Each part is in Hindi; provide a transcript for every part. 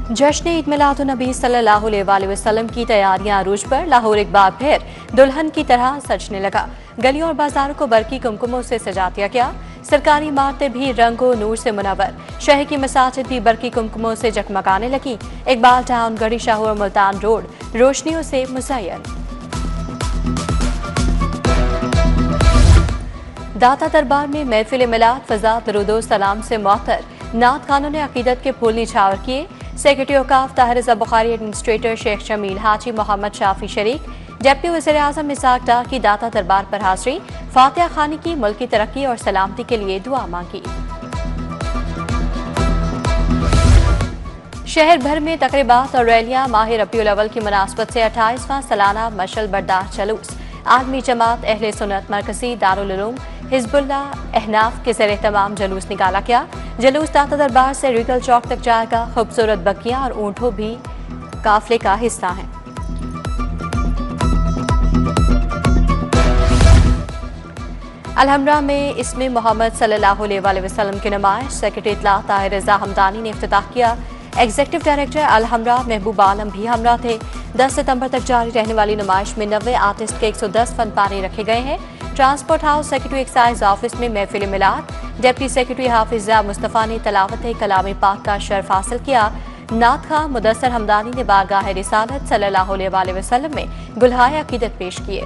जश्न ईद मिलादुन्नबी सल्लल्लाहु अलैहि वसल्लम की तैयारियां अरूज पर। लाहौर एक बार फिर दुल्हन की तरह सजने लगा। गलियों और बाजारों को बरकी कुमकुमों से सजा दिया गया। सरकारी इमारतें भी रंगो नूर से मुनव्वर। शहर की मसाजिद भी बरकी कुमकुमों से जगमगाने लगी। इकबाल टाउन, गढ़ी शाह और मुल्तान रोड रोशनियों से मुज़य्यन। दाता दरबार में महफिल मिलाद फजा दरूदो सलाम से मुअत्तर। नात खानों ने अकीदत के फूल निछावर किए। सेक्रेटरी औकाफ ताहिर रज़ा बुखारी, एडमिनिस्ट्रेटर शेख जमील, हाजी मोहम्मद शाफी शरीक, डिप्टी वज़ीर-ए-आज़म इसाक डार की दाता दरबार पर हाजिरी। फातिहा खानी की, मुल्क की तरक्की और सलामती के लिए दुआ मांगी। शहर भर में तकरीबात और रैलियां। माह रबीउल अव्वल की मुनासबत से 28वां सालाना मशल बरदार जुलूस आलमी जमात अहले सुन्नत मरकजी दारुल उलूम हिजबुल्लाह अहनाफ के ज़रिए तमाम जुलूस निकाला गया। जुलूस दाता दरबार से रीगल चौक तक जाएगा। खूबसूरत बग्गियां और ऊंटों भी काफिले का हिस्सा हैं। अलहमरा में इसमें मोहम्मद सल्लल्लाहु अलैहि वसल्लम की नुमाइश। सेक्रेटरी इत्तलात ताहिर रज़ा हमदानी ने इफ्तिताह किया। एग्जीक्यूटिव डायरेक्टर अलहमरा महबूब आलम भी हमरा थे। 10 सितंबर तक जारी रहने वाली नुमाइश में 90 आर्टिस्ट के 110 फनपारे रखे गए हैं। Transport house secretary excise office में महफिल मिलाद। डिप्टी सेक्रेटरी हाफिजा मुस्तफ़ा ने तलावत कलाम पाक का शर्फ हासिल किया। नात खां मुदस्सर हमदानी ने बारगाह रिसालत सल्लल्लाहु अलैहि वसल्लम में गुलहाए अकीदत पेश किए।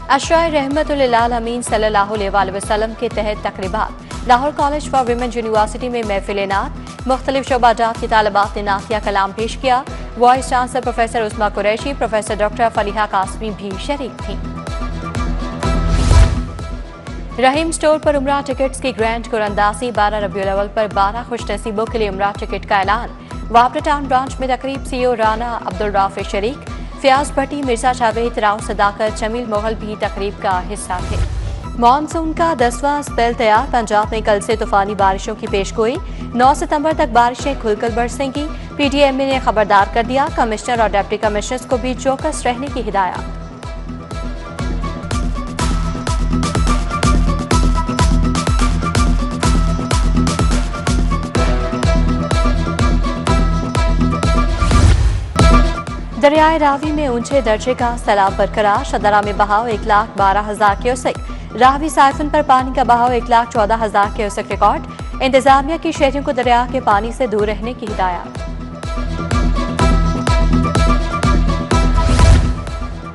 अशराए रहमतुल लिल आलमीन सल्लल्लाहु अलैहि वसल्लम के तहत तकरीबात। Lahore college for women university में महफिल नात। मुख्तलिफ शोबाजात की तालिबात ने नातिया कलाम पेश किया। Vice chancellor professor Usma Qureshi, professor doctor Faliha Qasmi भी शरीक थीं। रहीम स्टोर पर उमरा टिकट्स की ग्रैंड कुरंदाजी। 12 रबीउल अव्वल पर 12 खुशनसीबों के लिए उमरा टिकट का ऐलान। वापरा टाउन ब्रांच में तकरीब सीईओ राना अब्दुल राफे शरीक, फयाज भट्टी, मिर्जा जावेद, राव सदाकत, जमील मोगल भी तकरीब का हिस्सा थे। मानसून का 10वां स्पेल तैयार। पंजाब में कल से तूफानी बारिशों की पेशगोई। 9 सितंबर तक बारिशें खुलकर बरसेंगी। पीटीएमए ने खबरदार कर दिया। कमिश्नर और डिप्टी कमिश्नर्स को भी चौकस रहने की हिदायत। दरियाए रावी में ऊंचे दर्जे का सैलाब बरकरार। शदरा में बहाव 1,12,000 क्यूसेक। रावी साइफन पर पानी का बहाव 1,14,000 क्यूसेक रिकॉर्ड। इंतजामिया की शहरियों को दरिया के पानी से दूर रहने की हिदायत।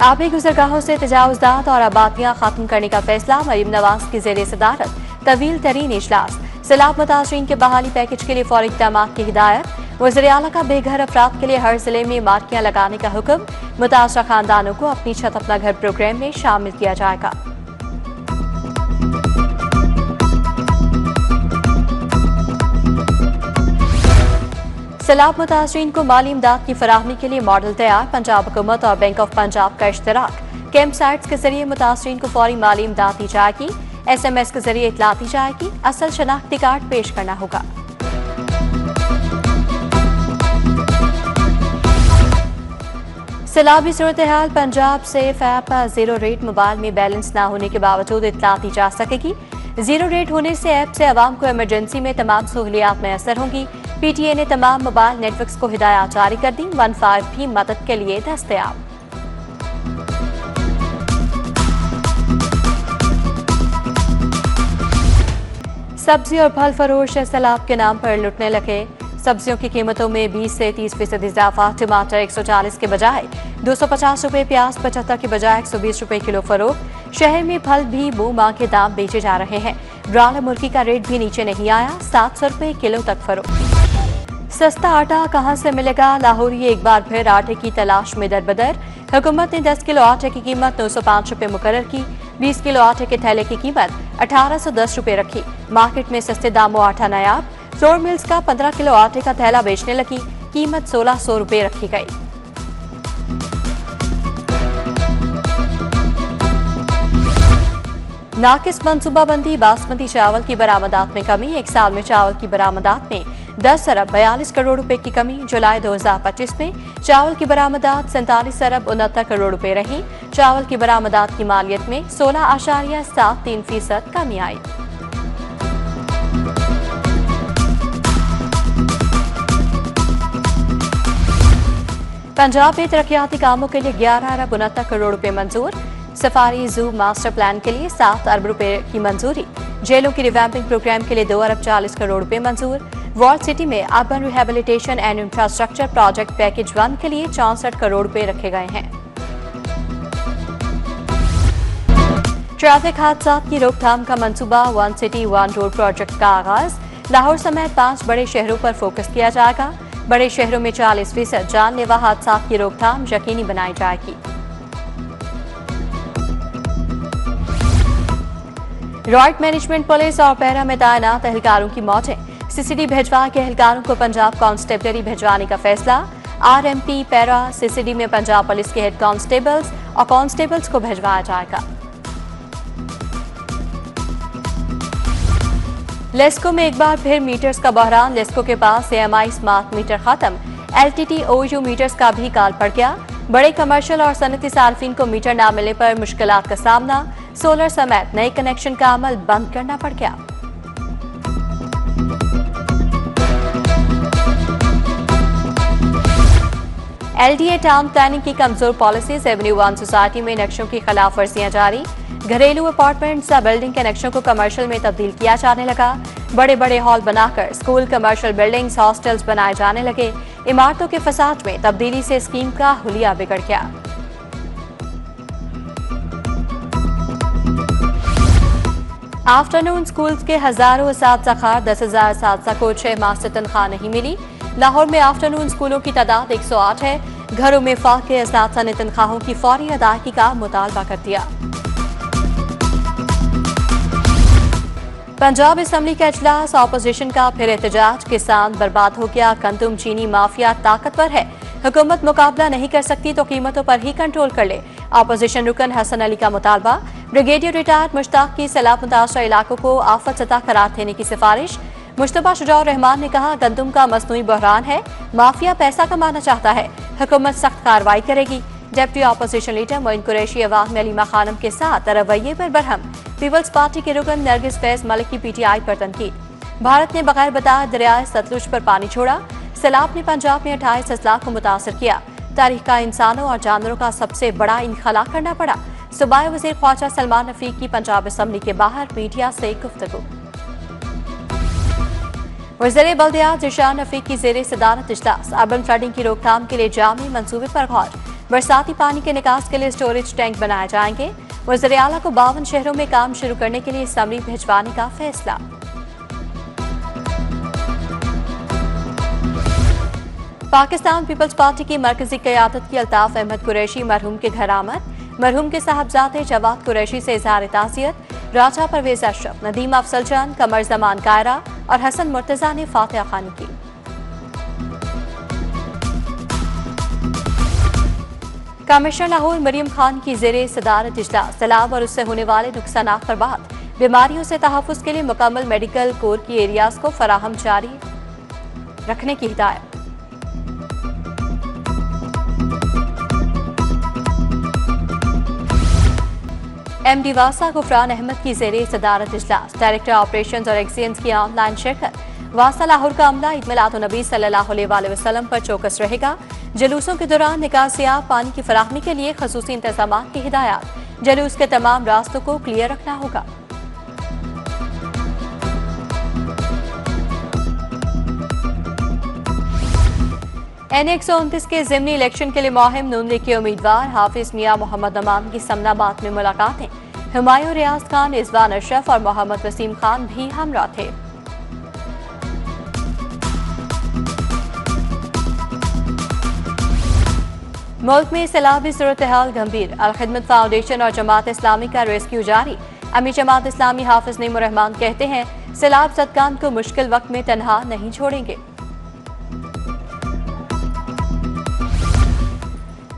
आबी गुजरगाहों से तजावुज़ात और आबादियां खत्म करने का फैसला। मरीम नवाज की ज़ेरे सदारत तवील तरीन इजलास। सैलाब मुतासरीन के बहाली पैकेज के लिए फौरी इक़दामात की हिदायत। वज़ीर आला का बेघर अफराद के लिए हर जिले में मार्कियां लगाने का हुक्म। मुतासरा खानदानों को अपनी छत अपना घर प्रोग्राम में शामिल किया जाएगा। सैलाब मुतासरीन को माली इमदाद की फराहमी के लिए मॉडल तैयार। पंजाब हुकूमत और बैंक ऑफ पंजाब का इश्तराक। कैंप साइट्स के जरिए मुतासरीन को फौरी माली इमदाद दी जाएगी। SMS के जरिए इतला दी जाएगी। असल शनाख्ती कार्ड पेश करना होगा। सैलाबी सूरत हाल। Punjab safe app zero rate mobile में बैलेंस ना होने के बावजूद इतला दी जा सकेगी। जीरो रेट होने से ऐप से आवाम को इमरजेंसी में तमाम सहूलियात मैसर होंगी। PTA ने तमाम मोबाइल नेटवर्क्स को हिदायत जारी कर दी। 15 भी मदद के लिए दस्तयाब। सब्जी और फल फरोश सैलाब के नाम पर लुटने लगे। सब्जियों की कीमतों में 20 से 30% इजाफा। टमाटर 140 के बजाय 250 रुपए, प्याज 75 के बजाय 120 रुपए किलो फरोख्त। शहर में फल भी मुंह मांग के दाम बेचे जा रहे हैं। ब्रायलर मुर्गी का रेट भी नीचे नहीं आया। 700 रुपए किलो तक फरोख्त। सस्ता आटा कहां से मिलेगा? लाहौरी एक बार फिर आटे की तलाश में दरबदर। हुकूमत ने 10 किलो आटे की कीमत 905 रुपए मुकर्रर की। 20 किलो आटे के थैले की कीमत 1810 रुपए रखी। मार्केट में सस्ते दामों आटा नायाब। फ्लोर मिल्स का 15 किलो आटे का थैला बेचने लगी। कीमत 1600 रुपए रखी गई। नाकिस मनसूबाबंदी। बासमती चावल की बरामदात में कमी। एक साल में चावल की बरामदात में 10 अरब 42 करोड़ रुपए की कमी। जुलाई 2025 में चावल की बरामदात 47 अरब 69 करोड़ रुपए रही। चावल की बरामदात की मालियत में 16.73% कमी आई। पंजाब में तरक्याती कामों के लिए 11 अरब 69 करोड़ रुपए मंजूर। सफारी जू मास्टर प्लान के लिए 7 अरब रुपए की मंजूरी। जेलों की रिवैम्पिंग प्रोग्राम के लिए 2 अरब 40 करोड़ रुपए मंजूर। वॉल सिटी में urban rehabilitation and infrastructure project package 1 के लिए 64 करोड़ रुपए रखे गए हैं। ट्रैफिक हादसात की रोकथाम का मंसूबा one city one road project का आगाज। लाहौर समेत 5 बड़े शहरों पर फोकस किया जाएगा। बड़े शहरों में 40% जानलेवा हादसात की रोकथाम यकीनी बनाई जाएगी। रॉयट मैनेजमेंट पुलिस और पैरा में तैनात एहलकारों की मौतें। सीसीडी भिजवा के एहलकारों को पंजाब कांस्टेबलरी भिजवाने का फैसला। आरएमपी पैरा सीसीडी में पंजाब पुलिस के हेड कांस्टेबल्स और कांस्टेबल्स को भिजवाया जाएगा। लेस्को में एक बार फिर मीटर्स का बहरान। लेस्को के पास एएमआई स्मार्ट मीटर खत्म। एलटीटी ओयू मीटर्स का भी काल पड़ गया। बड़े कमर्शियल और सनती सार्फिन को मीटर न मिलने पर मुश्किलात का सामना। सोलर समेत नए कनेक्शन का अमल बंद करना पड़ गया। एलडीए टाउन प्लानिंग की कमजोर पॉलिसीज। एवेन्यू 1 सोसाइटी में नक्शों की खिलाफ वर्जियां जारी। घरेलू अपार्टमेंट्स या बिल्डिंग के नक्शों को कमर्शियल में तब्दील किया जाने लगा। बड़े बड़े हॉल बनाकर स्कूल, कमर्शियल बिल्डिंग्स, हॉस्टल्स बनाए जाने लगे। इमारतों के फसाद में तब्दीली से स्कीम का हुलिया बिगड़ गया। आफ्टरनून स्कूल्स के हजारों असातिज़ा खार। 10,000 असातिज़ा को 6 माह से तनख्वाह नहीं मिली। लाहौर में आफ्टरनून स्कूलों की तादाद 108 है। घरों में फाके असातिज़ा ने तनख्वाहों की फौरी अदायगी का मुतालबा कर दिया। पंजाब असेंबली का इजलास। ऑपोजिशन का फिर एहतजाज। किसान बर्बाद हो गया। गंदम चीनी माफिया ताकतवर है। हुकूमत मुकाबला नहीं कर सकती तो कीमतों पर ही कंट्रोल कर ले। ऑपोजिशन रुकन हसन अली का मुतालबा। ब्रिगेडियर रिटायर्ड मुश्ताक की सैलाब मुतासर इलाकों को आफत सतह करार देने की सिफारिश। मुश्तबा शुजाउर रहमान ने कहा, गंदम का मसनूई बहरान है। माफिया पैसा कमाना चाहता है। हुकूमत सख्त कार्रवाई करेगी। Deputy opposition leader Moin Qureshi अवाम में अलीमा खानम के साथ रवैये पर बरहम। पीपल्स पार्टी के रुकन नरगिस फैज मलिक की पीटीआई पर तनकीद। भारत ने बगैर बताए दरियाए सतलुज पर पानी छोड़ा। सैलाब ने पंजाब में 28 अजला को मुतासर किया। तारीख का इंसानों और जानवरों का सबसे बड़ा इनखला करना पड़ा। सूबाई वज़ीर ख्वाजा सलमान रफीक की पंजाब असेंबली के बाहर मीडिया से गुफ्तगू। वज़ीर बल्दियात ज़ीशान रफीक की ज़ेरे सदारत इजलास। अर्बन फ्लडिंग की रोकथाम के लिए जामी मंसूबे पर गौर। बरसाती पानी के निकास के लिए स्टोरेज टैंक बनाए जाएंगे। वज़ीर आला को 52 शहरों में काम शुरू करने के लिए असेंबली भिजवाने का फैसला। पाकिस्तान पीपल्स पार्टी की मरकजी क़यादत की अल्ताफ अहमद कुरैशी मरहूम के घर आमद। मरहूम के साहबजादे जवाद कुरैशी से इज़हार ताज़ियत। राजा परवेज अशरफ, नदीम अफजल चंद, कमर जमान कायरा और हसन मुर्तजा ने फातिहा खानी की। कमिश्नर लाहौर मरियम खान की ज़ेरे सदारत इजलास। सैलाब और उससे होने वाले नुकसानात पर बात। बीमारियों से तहफ़्फ़ुज़ के लिए मुकम्मल मेडिकल कोर की एरियाज को फराहम जारी रखने की हिदायत। एमडी वासा गुफरान अहमद की ज़ेरे सदारत इजलास। डायरेक्टर ऑपरेशंस और एक्सीलेंस की ऑनलाइन शिरकत। वासा लाहौर का अमला ईद मिलाद-उन-नबी सल्लल्लाहु अलैहि वसल्लम पर चौकस रहेगा। जलूसों के दौरान निकासियाब पानी की फराहमी के लिए खसूसी इंतजाम की हिदायत। जलूस के तमाम रास्तों को क्लियर रखना होगा। एन 129 के ज़िमनी इलेक्शन के लिए मुहिम। नून लीग के उम्मीदवार हाफिज मियां मोहम्मद अमान की समनाबाद में मुलाकातें। हुमायूं रियाज खान, इज़वान अशरफ और मोहम्मद वसीम खान भी हमरा थे। मुल्क में सैलाबी सूरत हाल गंभीर। अल खिदमत फाउंडेशन और जमात इस्लामी का रेस्क्यू जारी। अमीर जमात इस्लामी हाफिज नईमुर रहमान कहते हैं, सैलाब ज़दगान को मुश्किल वक्त में तनहा नहीं छोड़ेंगे।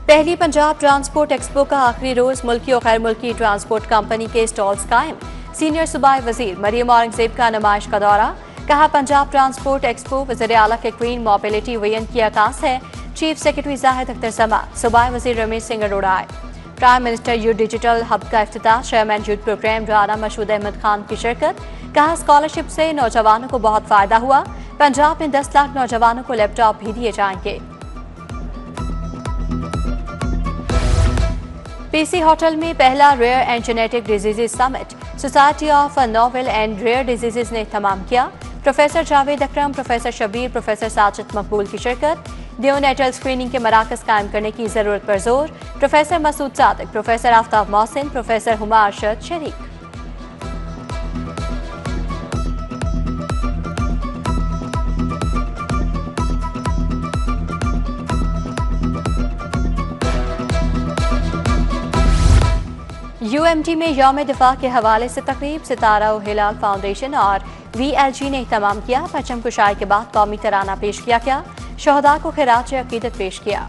पहली पंजाब ट्रांसपोर्ट एक्सपो का आखिरी रोज। मुल्की और गैर मुल्की ट्रांसपोर्ट कंपनी के स्टॉल्स कायम। सीनियर सूबाई वजीर मरियम औरंगजेब का नुमाइश का दौरा। कहा, पंजाब ट्रांसपोर्ट एक्सपो वज़ीर आला के क्वीन मोबिलिटी वीएन की अकास है। चीफ सेक्रेटरी जाहिद अख्तर समात, सूबाई वजीर रमेश सिंह अरोड़ा आए। Prime minister youth digital hub का इफ्तिताह। Chairman youth program Rana Mashhood Ahmed Khan की शिरकत। कहा, स्कॉलरशिप से नौजवानों को बहुत फायदा हुआ। पंजाब में 10 लाख नौजवानों को लैपटॉप भी दिए जाएंगे। पीसी होटल में पहला rare and genetic diseases summit society of novel and rare diseases ने तमाम किया। Professor Javed Akram, professor Shabbir, professor Sajid Maqbool की शिरकत। नियोनेटल स्क्रीनिंग के मराकज कायम करने की जरूरत पर जोर। Professor Masood Sadiq, professor Aftab Mohsin, professor Huma Arshad शरीक। यूएमटी में यौम दिफा के हवाले से तकरीब सितारा व हिलाल फाउंडेशन और वीएलजी ने तमाम किया। परचम कुशाई के बाद कौमी तराना पेश किया गया। शहदा को खिराज अकीदत पेश किया।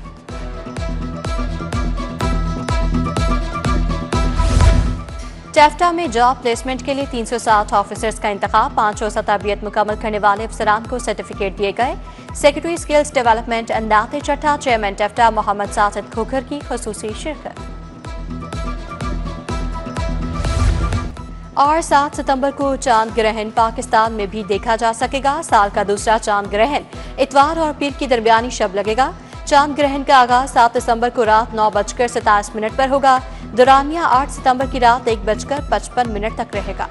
टेफ्टा में जॉब प्लेसमेंट के लिए 360 ऑफिसर्स का इंतखाब। 5 रोज़ा तरबियत मुकम्मल करने वाले अफसरान को सर्टिफिकेट दिए गए। सेक्रेटरी स्किल्स डेवलपमेंट अंदाते चट्टा, चेयरमैन टेफ्टा मोहम्मद साजिद खोखर की खुसूसी शिरकत। और 7 सितंबर को चांद ग्रहण पाकिस्तान में भी देखा जा सकेगा। साल का दूसरा चांद ग्रहण इतवार और पीर की दरमियानी शब लगेगा। चांद ग्रहण का आगाज 7 दिसंबर को रात 9:27 पर होगा। दौरानिया 8 सितंबर की रात 1:55 तक रहेगा।